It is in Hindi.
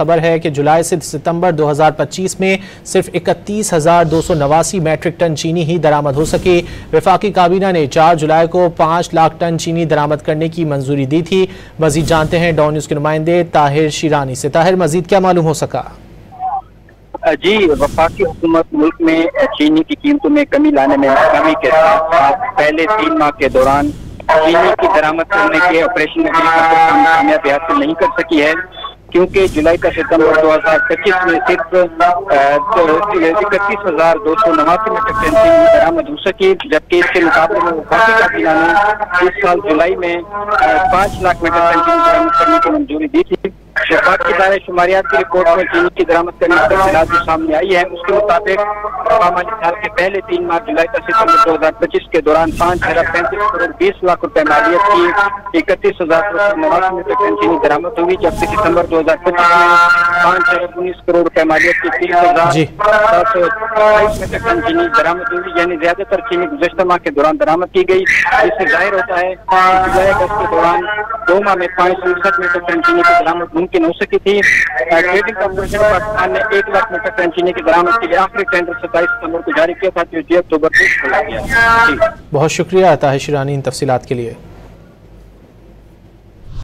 खबर है कि जुलाई से सितंबर 2025 में सिर्फ 31,289 मैट्रिक टन चीनी ही दरामद हो सकी। वफाकी काबीना ने 4 जुलाई को 5 लाख टन चीनी दरामद करने की मंजूरी दी थी। मजीद जानते हैं डॉन न्यूज के नुमाइंदे ताहिर शिरानी से। ताहिर, मजीद क्या मालूम हो सका? जी, वफाकी हुकूमत मुल्क में चीनी की कीमतों में कमी लाने में नाकामी के साथ पहले 3 माह के दौरान चीनी की दरामद करने के ऑपरेशन में कामयाबी हासिल नहीं कर सकी है, क्योंकि जुलाई का सितंबर 2025 में सिर्फ 31,289 मीट्रिक टन चीनी दरामद हो सकी, जबकि इसके मुकाबले में वफाकी काबीना ने इस साल जुलाई में 5 लाख मीट्रिक टन चीनी दरामद करने की मंजूरी दी थी। वफाक की दायरे शुमारियात की रिपोर्ट में चीनी की दरामद करने की तफसीलात जो सामने आई है, उसके मुताबिक माली साल के पहले 3 माह जुलाई से सितंबर 2025 के दौरान 5,35 करोड़ 20 लाख रुपए मालियत की 31,289 मीट्रिक टन चीनी दरामद हुई, जबकि सितंबर 2025 में 5,19 करोड़ रुपए मालियत की 30,728 मीट्रिक टन चीनी दरामद हुई। यानी ज्यादातर चीनी गुज़श्ता माह के दौरान दरामद की गई। इससे जाहिर होता है कि जुलाई अगस्त के दौरान 2 माह में 567 मीट्रिक टन चीनी की दरामद मुमकिन हो सकी थी। ट्रेडिंग कॉर्पोरेशन पाकिस्तान ने 1 लाख मीट्रिक टन चीनी की दरामद के लिए आखिरी टेंडर 27 सितंबर को जारी किया था, जो 6 अक्टूबर को खोला गया। बहुत शुक्रिया ताहिर शिरानी इन तफसीलात के लिए।